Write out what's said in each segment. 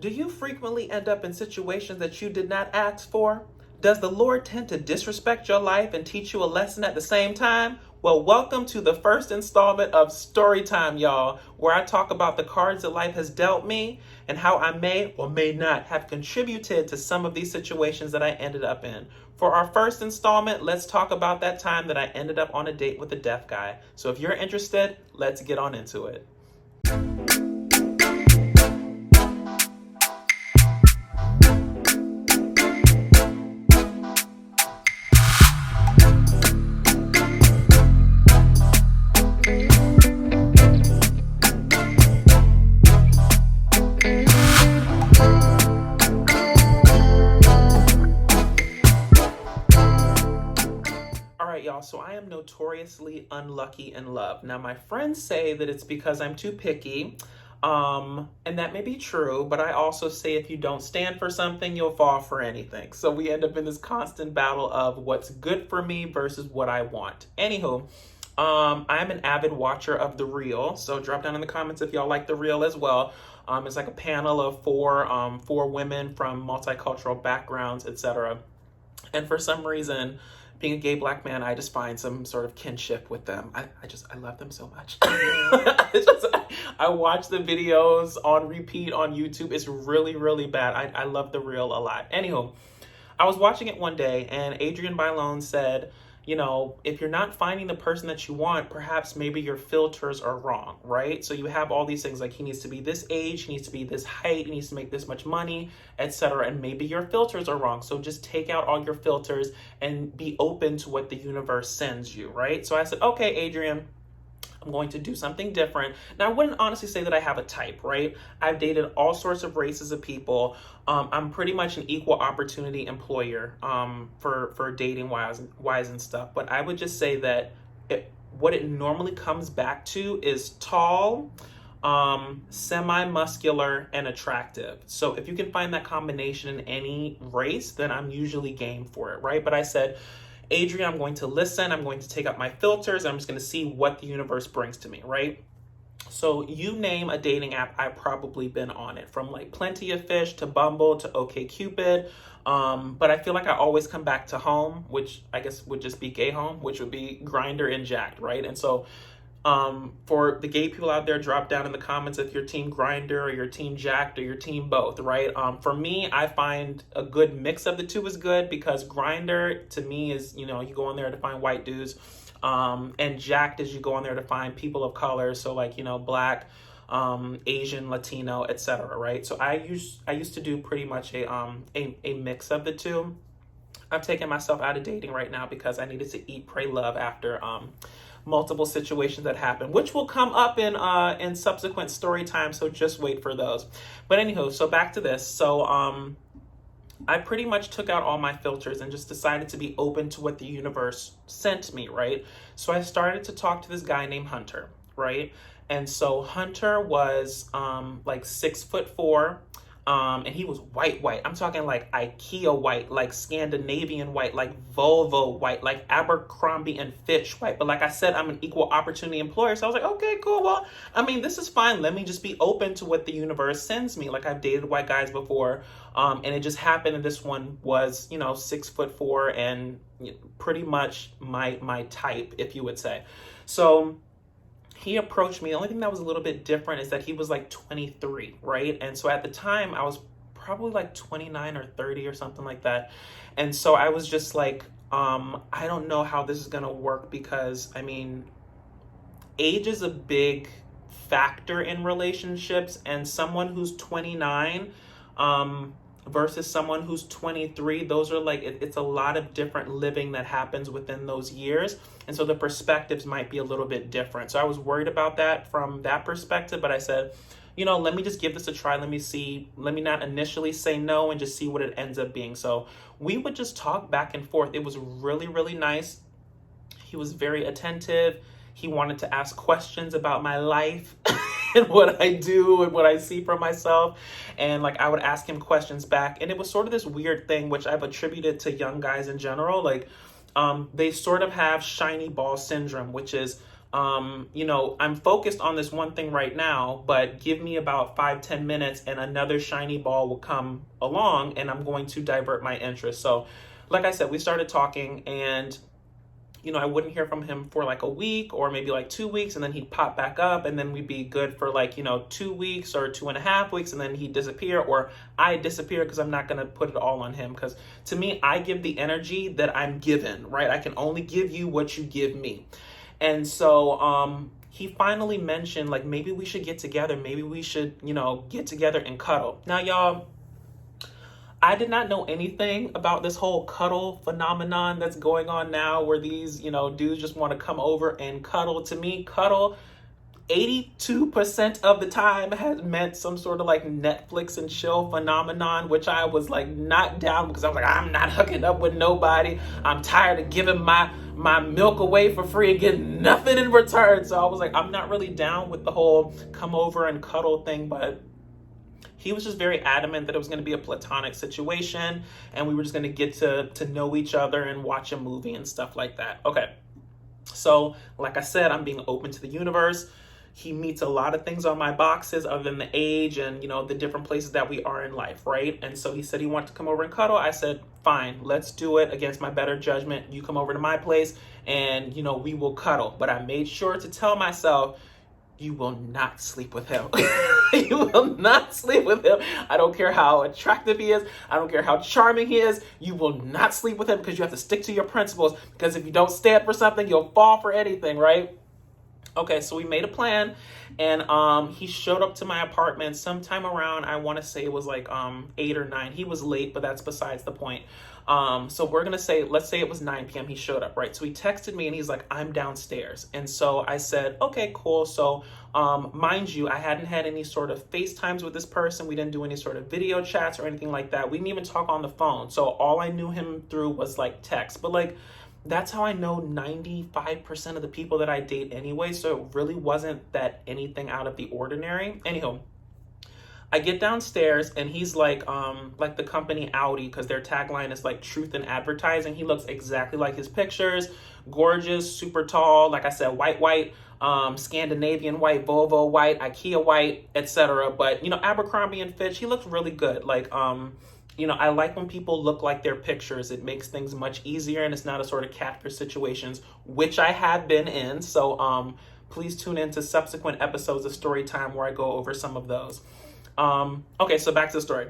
Do you frequently end up in situations that you did not ask for? Does the Lord tend to disrespect your life and teach you a lesson at the same time? Well, welcome to the first installment of Storytime, y'all, where I talk about the cards that life has dealt me and how I may or may not have contributed to some of these situations that I ended up in. For our first installment, let's talk about that time that I ended up on a date with a deaf guy. So if you're interested, let's get on into it. Y'all, so I am notoriously unlucky in love. Now, my friends say that it's because I'm too picky, and that may be true, but I also say if you don't stand for something, you'll fall for anything. So we end up in this constant battle of what's good for me versus what I want. Anywho, I'm an avid watcher of The Real, so drop down in the comments if y'all like The Real as well. It's like a panel of four women from multicultural backgrounds, etc. And for some reason, being a gay black man, I just find some sort of kinship with them. I love them so much. I watch the videos on repeat on YouTube. It's really, really bad. I love The Real a lot. Anywho, I was watching it one day and Adrienne Bailon said, you know, if you're not finding the person that you want, perhaps maybe your filters are wrong, right? So you have all these things like he needs to be this age, he needs to be this height, he needs to make this much money, etc. And maybe your filters are wrong. So just take out all your filters and be open to what the universe sends you, right? So I said, okay, Adrienne, I'm going to do something different. Now, I wouldn't honestly say that I have a type, right? I've dated all sorts of races of people. I'm pretty much an equal opportunity employer for dating wise and stuff. But I would just say that what it normally comes back to is tall, semi-muscular, and attractive. So if you can find that combination in any race, then I'm usually game for it, right? But I said, Adrienne, I'm going to listen. I'm going to take out my filters. I'm just going to see what the universe brings to me, right? So you name a dating app, I've probably been on it, from like Plenty of Fish to Bumble to OkCupid. But I feel like I always come back to home, which I guess would just be gay home, which would be Grindr and Jacked, right? And so for the gay people out there, drop down in the comments if you're team Grindr or you're team Jacked or you're team both, right? For me, I find a good mix of the two is good because Grindr to me is, you know, you go on there to find white dudes, and Jacked is you go on there to find people of color, so like, you know, black, Asian, Latino, etc. Right? So I used to do pretty much a mix of the two. I've taken myself out of dating right now because I needed to eat, pray, love after multiple situations that happen, which will come up in subsequent story time, so just wait for those. But anywho, so back to this. So I pretty much took out all my filters and just decided to be open to what the universe sent me, right? So I started to talk to this guy named Hunter, right? And so Hunter was like 6'4", and he was white. I'm talking like IKEA white, like Scandinavian white, like Volvo white, like Abercrombie and Fitch white. But like I said, I'm an equal opportunity employer. So I was like, okay, cool. Well, I mean, this is fine. Let me just be open to what the universe sends me. Like I've dated white guys before. And it just happened that this one was, you know, 6'4" and pretty much my type, if you would say. So he approached me. The only thing that was a little bit different is that he was like 23, right? And so at the time I was probably like 29 or 30 or something like that. And so I was just like, I don't know how this is going to work because, I mean, age is a big factor in relationships, and someone who's 29, versus someone who's 23, those are like, it's a lot of different living that happens within those years. And so the perspectives might be a little bit different. So I was worried about that from that perspective, but I said, you know, let me just give this a try. Let me see, let me not initially say no and just see what it ends up being. So we would just talk back and forth. It was really, really nice. He was very attentive. He wanted to ask questions about my life and what I do and what I see for myself. And like, I would ask him questions back. And it was sort of this weird thing, which I've attributed to young guys in general. Like, they sort of have shiny ball syndrome, which is I'm focused on this one thing right now, but give me about 5-10 minutes and another shiny ball will come along and I'm going to divert my interest. So like I said, we started talking, and I wouldn't hear from him for like a week or maybe like 2 weeks, and then he'd pop back up, and then we'd be good for like, 2 weeks or 2.5 weeks, and then he'd disappear, or I disappear, because I'm not going to put it all on him. Because to me, I give the energy that I'm given, right? I can only give you what you give me. And so he finally mentioned, like, maybe we should get together. Maybe we should, get together and cuddle. Now, y'all, I did not know anything about this whole cuddle phenomenon that's going on now, where these, dudes just want to come over and cuddle. To me, cuddle 82% of the time has meant some sort of like Netflix and chill phenomenon, which I was like not down, because I was like, I'm not hooking up with nobody. I'm tired of giving my milk away for free and getting nothing in return. So I was like, I'm not really down with the whole come over and cuddle thing, but he was just very adamant that it was going to be a platonic situation, and we were just going to get to know each other and watch a movie and stuff like that. Okay. So like I said, I'm being open to the universe. He meets a lot of things on my boxes other than the age and, the different places that we are in life, right? And so he said he wanted to come over and cuddle. I said, fine, let's do it. Against my better judgment, you come over to my place and, we will cuddle. But I made sure to tell myself, you will not sleep with him. You will not sleep with him. I don't care how attractive he is. I don't care how charming he is. You will not sleep with him, because you have to stick to your principles. Because if you don't stand for something, you'll fall for anything, right? Okay, so we made a plan, and he showed up to my apartment sometime around, I want to say it was like 8 or 9. He was late, but that's besides the point. So we're going to say, let's say it was 9 p.m. he showed up, right? So he texted me and he's like, I'm downstairs. And so I said, okay, cool. So mind you, I hadn't had any sort of FaceTimes with this person. We didn't do any sort of video chats or anything like that. We didn't even talk on the phone. So all I knew him through was like text. But like, that's how I know 95% of the people that I date anyway. So it really wasn't that anything out of the ordinary. Anyhow, I get downstairs and he's like the company Audi, because their tagline is like truth in advertising. He looks exactly like his pictures, gorgeous, super tall. Like I said, white, Scandinavian white, Volvo white, IKEA white, etc. But Abercrombie and Fitch, he looks really good. Like I like when people look like their pictures. It makes things much easier, and it's not a sort of catfish situations, which I have been in. So please tune in to subsequent episodes of Storytime where I go over some of those. Okay, so back to the story.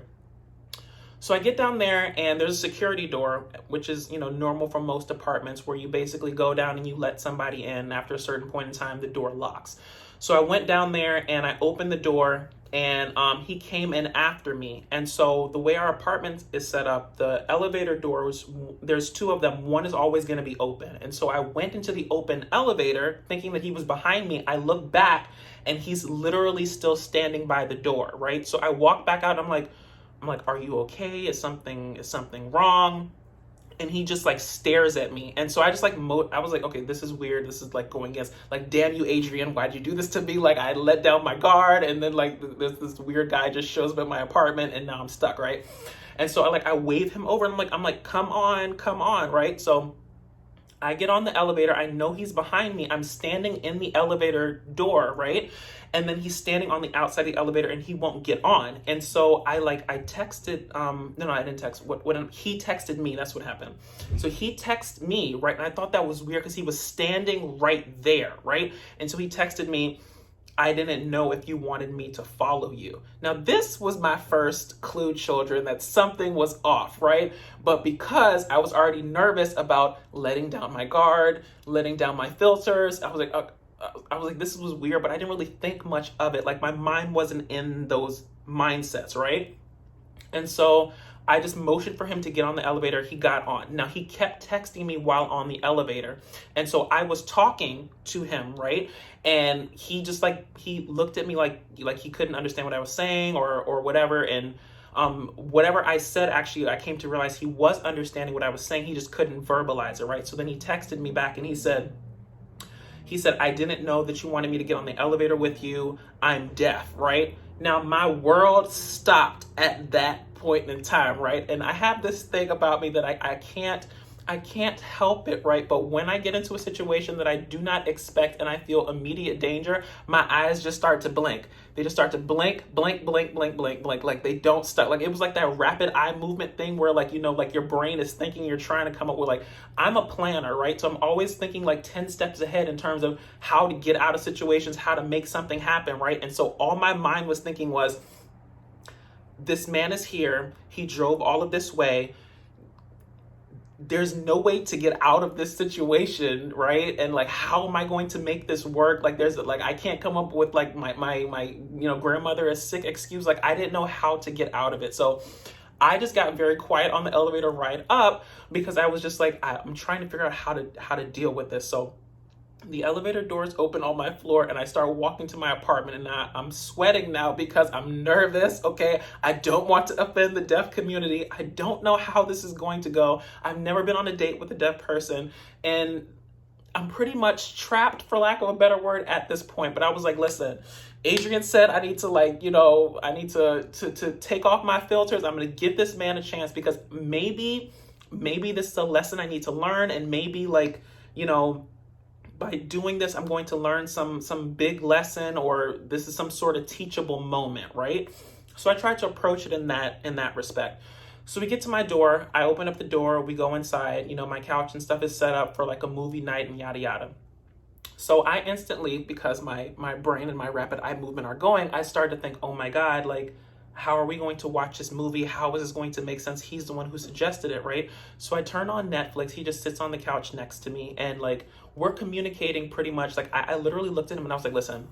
So I get down there and there's a security door, which is, normal for most apartments, where you basically go down and you let somebody in. After a certain point in time, the door locks. So I went down there and I opened the door, and he came in after me. And so the way our apartment is set up, the elevator doors, there's 2 of them. One is always going to be open. And so I went into the open elevator thinking that he was behind me. I look back and he's literally still standing by the door, right? So I walk back out. I'm like, are you okay? Is something wrong? And he just like stares at me. And so I just I was like, okay, this is weird. This is like going against, like, damn you, Adrian, why'd you do this to me? Like, I let down my guard, and then like this weird guy just shows up at my apartment, and now I'm stuck, right? And so I wave him over, and I'm like, come on, right? So I get on the elevator. I know he's behind me. I'm standing in the elevator door, right? And then he's standing on the outside of the elevator and he won't get on. And so I texted, no, I didn't text. He texted me, that's what happened. So he texted me, right? And I thought that was weird because he was standing right there, right? And so he texted me, I didn't know if you wanted me to follow you. Now, this was my first clue, children, that something was off, right? But because I was already nervous about letting down my guard, letting down my filters, I was like, this was weird, but I didn't really think much of it. Like, my mind wasn't in those mindsets, right? And so I just motioned for him to get on the elevator. He got on. Now, he kept texting me while on the elevator. And so I was talking to him, right? And he just he looked at me like he couldn't understand what I was saying or whatever. And whatever I said, actually, I came to realize he was understanding what I was saying. He just couldn't verbalize it, right? So then he texted me back and he said, I didn't know that you wanted me to get on the elevator with you. I'm deaf, right? Now, my world stopped at that point in time, right? And I have this thing about me that I I can't help it, right? But when I get into a situation that I do not expect and I feel immediate danger, my eyes just start to blink. They just start to blink, blink, blink, blink, blink, blink. Like they don't stop. Like it was like that rapid eye movement thing where like, like your brain is thinking, you're trying to come up with like, I'm a planner, right? So I'm always thinking like 10 steps ahead in terms of how to get out of situations, how to make something happen, right? And so all my mind was thinking was, this man is here. He drove all of this way. There's no way to get out of this situation, right? And like, how am I going to make this work? Like, I can't come up with like my grandmother is sick excuse. Like, I didn't know how to get out of it. So I just got very quiet on the elevator ride up because I was just like, I'm trying to figure out how to deal with this. So the elevator doors open on my floor and I start walking to my apartment, and I'm sweating now because I'm nervous, okay? I don't want to offend the deaf community. I don't know how this is going to go. I've never been on a date with a deaf person, and I'm pretty much trapped, for lack of a better word, at this point. But I was like, listen, Adrian said I need to I need to take off my filters. I'm going to give this man a chance because maybe this is a lesson I need to learn, and maybe by doing this, I'm going to learn some big lesson, or this is some sort of teachable moment, right? So I tried to approach it in that respect. So we get to my door, I open up the door, we go inside, my couch and stuff is set up for like a movie night and yada yada. So I instantly, because my brain and my rapid eye movement are going, I started to think, oh my God, like, how are we going to watch this movie? How is this going to make sense? He's the one who suggested it, right? So I turn on Netflix. He just sits on the couch next to me, and like we're communicating pretty much. Like I literally looked at him and I was like, listen,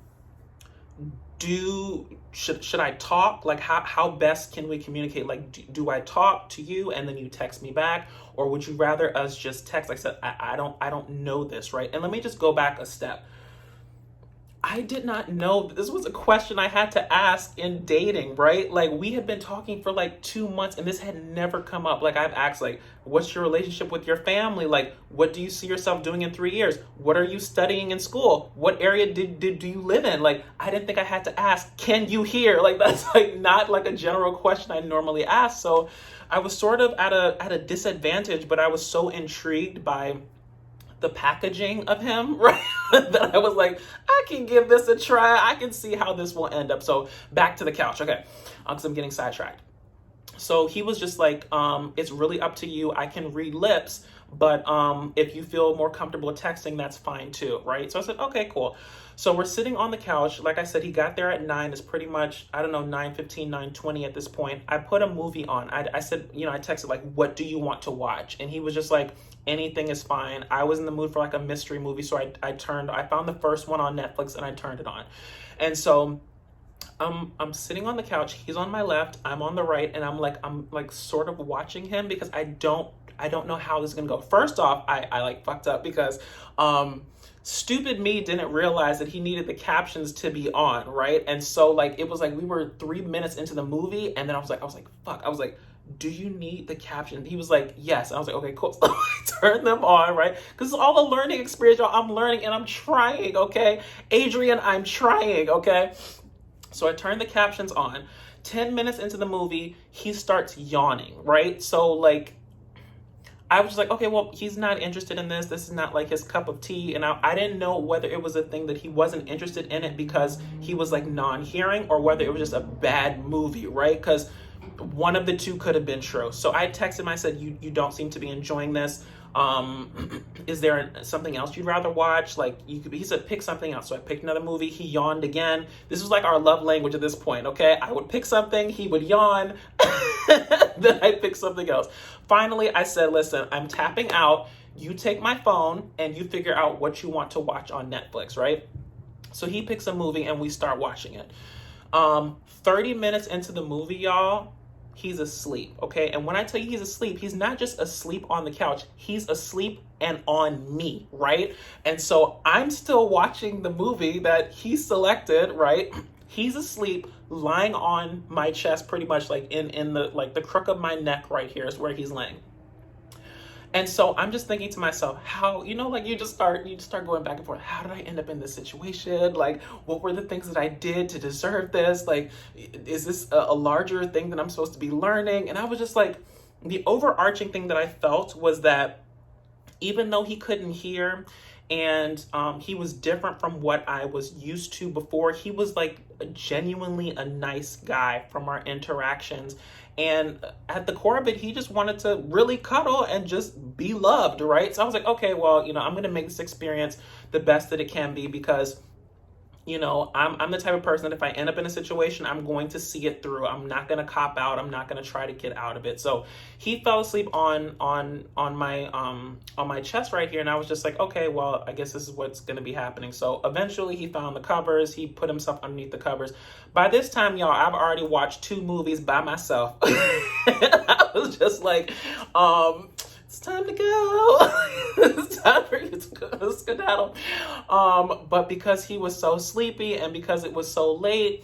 should I talk? Like how best can we communicate? Like do I talk to you and then you text me back, or would you rather us just text? Like I said, I don't know this, right? And let me just go back a step. I did not know that this was a question I had to ask in dating, right? Like we had been talking for like 2 months and this had never come up. Like I've asked, like, what's your relationship with your family? Like, what do you see yourself doing in 3 years? What are you studying in school? What area do you live in? Like, I didn't think I had to ask, can you hear? Like, that's like not like a general question I normally ask. So I was sort of at a disadvantage, but I was so intrigued by the packaging of him, right? That I was like, I can give this a try. I can see how this will end up. So back to the couch. Okay. Because I'm getting sidetracked. So he was just like, it's really up to you. I can read lips, but if you feel more comfortable texting, that's fine too, right? So I said, okay, cool. So we're sitting on the couch. Like I said, he got there at 9. It's pretty much, I don't know, 9:15, 9:20 at this point. I put a movie on. I said, I texted like, what do you want to watch? And he was just like, anything is fine. I was in the mood for like a mystery movie. So I found the first one on Netflix and I turned it on. And so I'm sitting on the couch. He's on my left. I'm on the right. And I'm like sort of watching him because I don't know how this is going to go. First off, I like fucked up because, stupid me didn't realize that he needed the captions to be on, right? And so like it was like we were 3 minutes into the movie, and then I was like, fuck. I was like, do you need the caption? He was like, yes. And I was like, okay, cool. So I turned them on, right? Because it's all a learning experience, y'all. I'm learning and I'm trying, okay? Adrian, I'm trying, okay? So I turned the captions on. 10 minutes into the movie, he starts yawning, right? So like I was just like, okay, well, he's not interested in this. This is not like his cup of tea. And I didn't know whether it was a thing that he wasn't interested in it because he was like non-hearing, or whether it was just a bad movie, right? Because one of the two could have been true. So I texted him. I said, you don't seem to be enjoying this. Is there something else you'd rather watch? Like he said, pick something else. So I picked another movie. He yawned again. This was like our love language at this point. Okay. I would pick something. He would yawn. Then I pick something else. Finally, I said, listen, I'm tapping out. You take my phone and you figure out what you want to watch on Netflix. Right. So he picks a movie and we start watching it. 30 minutes into the movie, y'all, he's asleep, okay? And when I tell you he's asleep, he's not just asleep on the couch. He's asleep and on me, right? And so I'm still watching the movie that he selected, right? He's asleep, lying on my chest, pretty much like in the crook of my neck right here is where he's laying. And so I'm just thinking to myself, how, like you just start going back and forth. How did I end up in this situation? Like, what were the things that I did to deserve this? Like, is this a larger thing that I'm supposed to be learning? And I was just like, the overarching thing that I felt was that even though he couldn't hear, and he was different from what I was used to before, he was like genuinely a nice guy from our interactions. And at the core of it, he just wanted to really cuddle and just be loved, right? So I was like, okay, well, I'm going to make this experience the best that it can be, because I'm the type of person that if I end up in a situation, I'm going to see it through. I'm not going to cop out. I'm not going to try to get out of it. So he fell asleep on my chest right here, and I was just like, okay, well, I guess this is what's going to be happening. So eventually he found the covers. He put himself underneath the covers. By this time, y'all, I've already watched 2 movies by myself. I was just like, it's time to go. It's time for you to go skedaddle. But because he was so sleepy, and because it was so late,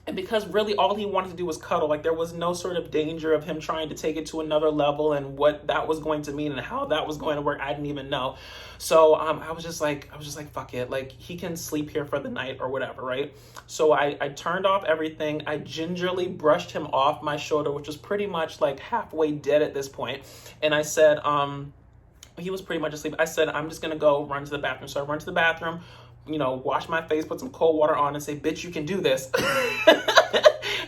and because really all he wanted to do was cuddle, like there was no sort of danger of him trying to take it to another level, and what that was going to mean and how that was going to work, I didn't even know. So I was just like, fuck it, like he can sleep here for the night or whatever, right? So I turned off everything. I gingerly brushed him off my shoulder, which was pretty much like halfway dead at this point. And I said, he was pretty much asleep. I said, I'm just gonna go run to the bathroom. So I run to the bathroom, wash my face, put some cold water on, and say, bitch, you can do this.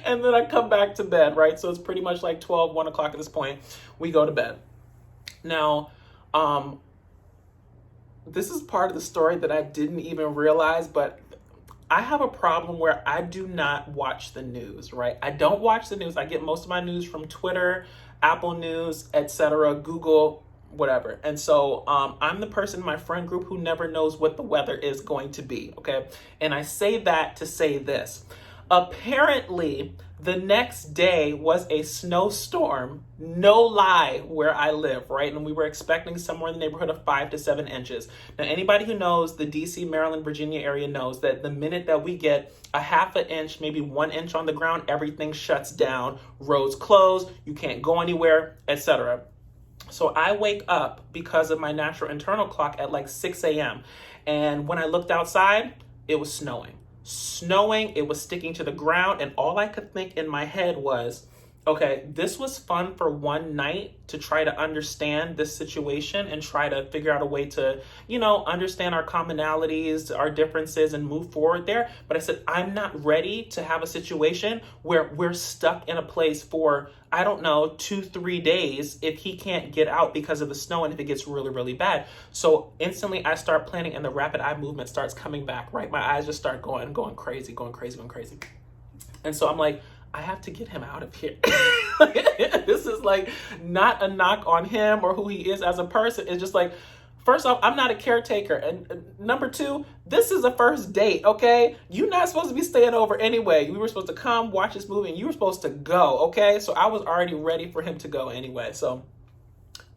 And then I come back to bed, right? So it's pretty much like 1 o'clock at this point. We go to bed. Now, this is part of the story that I didn't even realize, but I have a problem where I do not watch the news, right? I don't watch the news. I get most of my news from Twitter, Apple News, etc., Google, whatever. And so I'm the person in my friend group who never knows what the weather is going to be, okay? And I say that to say this. Apparently, the next day was a snowstorm, no lie, where I live, right? And we were expecting somewhere in the neighborhood of 5 to 7 inches. Now, anybody who knows the DC, Maryland, Virginia area knows that the minute that we get a half an inch, maybe 1 inch on the ground, everything shuts down, roads close, you can't go anywhere, etc. So I wake up because of my natural internal clock at like 6 a.m. And when I looked outside, it was snowing. It was sticking to the ground, and all I could think in my head was, okay, this was fun for one night to try to understand this situation and try to figure out a way to, understand our commonalities, our differences, and move forward there. But I said, I'm not ready to have a situation where we're stuck in a place for, 2-3 days if he can't get out because of the snow and if it gets really, really bad. So instantly I start planning, and the rapid eye movement starts coming back, right? My eyes just start going crazy. And so I'm like, I have to get him out of here. This is like not a knock on him or who he is as a person. It's just like, first off, I'm not a caretaker. And number 2, this is a first date, okay? You're not supposed to be staying over anyway. We were supposed to come watch this movie and you were supposed to go, okay? So I was already ready for him to go anyway. So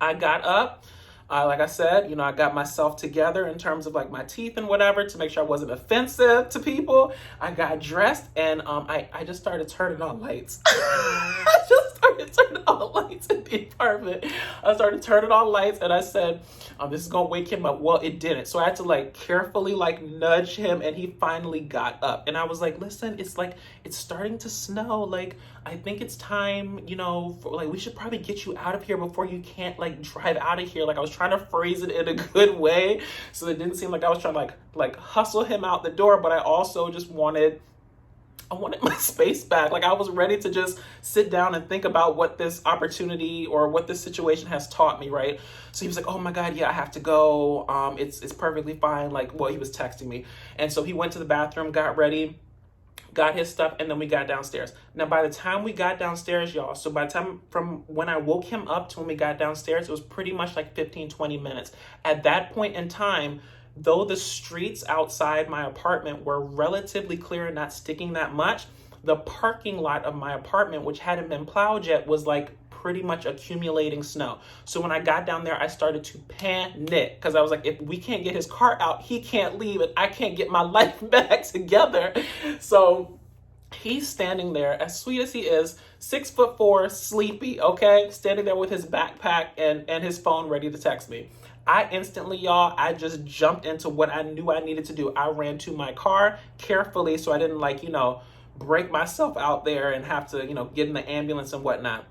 I got up. Like I said, I got myself together in terms of like my teeth and whatever to make sure I wasn't offensive to people. I got dressed, and I just started turning on lights. I just started turning on lights in the apartment. I started turning on lights, and I said, this is going to wake him up. Well, it didn't. So I had to like carefully like nudge him, and he finally got up. And I was like, listen, it's starting to snow. Like, I think it's time, we should probably get you out of here before you can't like drive out of here. Like, I was trying to phrase it in a good way so it didn't seem like I was trying to like hustle him out the door, but I also just wanted my space back. Like, I was ready to just sit down and think about what this opportunity or what this situation has taught me, right? So he was like, oh my God, yeah, I have to go. It's perfectly fine. Like, well, he was texting me. And so he went to the bathroom, got ready, got his stuff, and then we got downstairs. Now, by the time we got downstairs, y'all, so by the time from when I woke him up to when we got downstairs, it was pretty much like 15-20 minutes. At that point in time, though the streets outside my apartment were relatively clear and not sticking that much, the parking lot of my apartment, which hadn't been plowed yet, was like pretty much accumulating snow. So when I got down there, I started to panic because I was like, if we can't get his car out, he can't leave, and I can't get my life back together. So he's standing there, as sweet as he is, 6'4", sleepy, okay? Standing there with his backpack and his phone ready to text me. I instantly, y'all, I just jumped into what I knew I needed to do. I ran to my car carefully so I didn't break myself out there and have to, get in the ambulance and whatnot.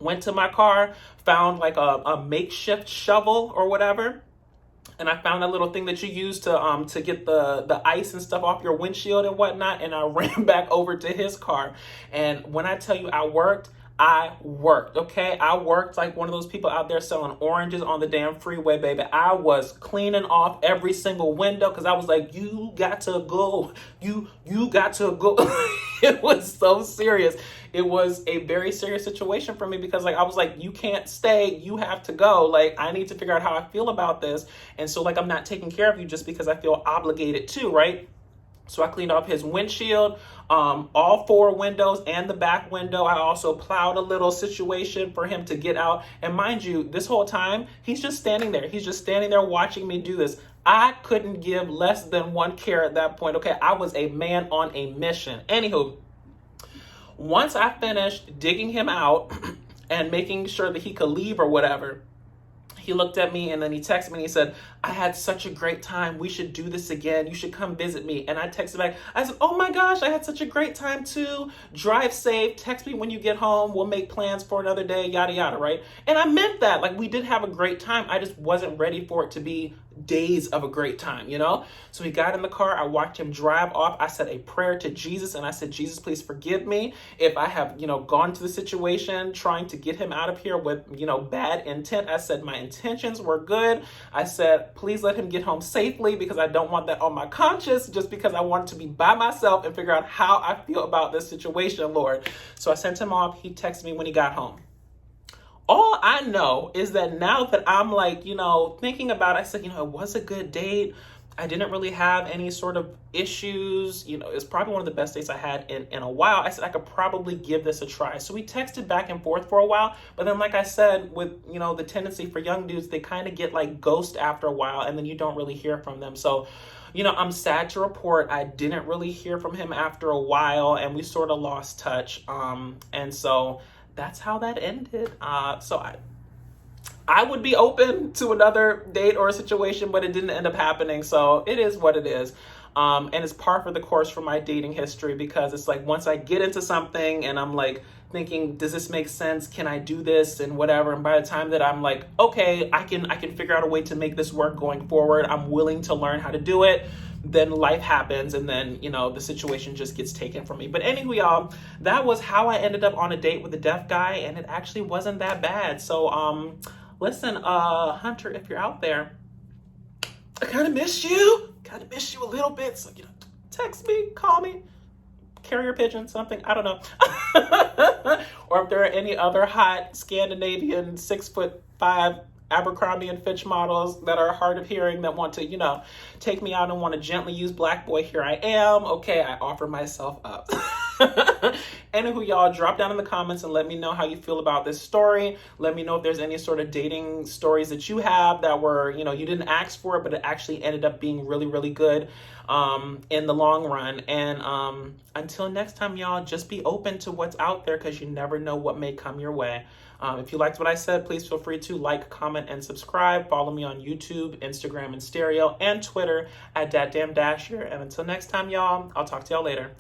Went to my car, found like a makeshift shovel or whatever. And I found that little thing that you use to get the ice and stuff off your windshield and whatnot. And I ran back over to his car. And when I tell you I worked, okay? I worked like one of those people out there selling oranges on the damn freeway, baby. I was cleaning off every single window because I was like, you got to go. You got to go. It was so serious. It was a very serious situation for me because like I was like, you can't stay. You have to go. Like, I need to figure out how I feel about this. And so like I'm not taking care of you just because I feel obligated to, right? So I cleaned off his windshield, all 4 windows and the back window. I also plowed a little situation for him to get out. And mind you, this whole time, he's just standing there. He's just standing there watching me do this. I couldn't give less than 1 care at that point. Okay, I was a man on a mission. Anywho, once I finished digging him out and making sure that he could leave or whatever, he looked at me and then he texted me and he said, I had such a great time. We should do this again. You should come visit me. And I texted back. I said, oh my gosh, I had such a great time too. Drive safe. Text me when you get home. We'll make plans for another day, yada, yada, right? And I meant that. Like, we did have a great time. I just wasn't ready for it to be days of a great time, you know? So he got in the car. I watched him drive off. I said a prayer to Jesus and I said, Jesus, please forgive me if I have, gone to the situation trying to get him out of here with, bad intent. I said my intentions were good. I said, please let him get home safely because I don't want that on my conscience, just because I wanted to be by myself and figure out how I feel about this situation, Lord. So I sent him off. He texted me when he got home. All I know is that now that I'm like, thinking about it, I said, it was a good date. I didn't really have any sort of issues. It's probably one of the best dates I had in a while. I said I could probably give this a try. So we texted back and forth for a while. But then, like I said, with, the tendency for young dudes, they kind of get like ghost after a while and then you don't really hear from them. So, I'm sad to report I didn't really hear from him after a while and we sort of lost touch. And so that's how that ended. So I would be open to another date or a situation, but it didn't end up happening. So it is what it is. And it's par for the course for my dating history because it's like once I get into something and I'm like thinking, does this make sense? Can I do this and whatever? And by the time that I'm like, okay, I can figure out a way to make this work going forward. I'm willing to learn how to do it. Then life happens and then, the situation just gets taken from me. But anyway, y'all, that was how I ended up on a date with a deaf guy and it actually wasn't that bad. So, listen, Hunter, if you're out there, I kind of miss you. Kind of miss you a little bit. So, text me, call me, carrier pigeon, something. I don't know. Or if there are any other hot Scandinavian 6'5" Abercrombie and Fitch models that are hard of hearing that want to, take me out and want to gently use black boy, here I am. Okay, I offer myself up. Anywho, y'all, drop down in the comments and let me know how you feel about this story. Let me know if there's any sort of dating stories that you have that were, you didn't ask for it, but it actually ended up being really, really good in the long run. And until next time, y'all, just be open to what's out there because you never know what may come your way. If you liked what I said, please feel free to like, comment, and subscribe. Follow me on YouTube, Instagram, and Stereo, and Twitter at DatDamnDasher. And until next time, y'all, I'll talk to y'all later.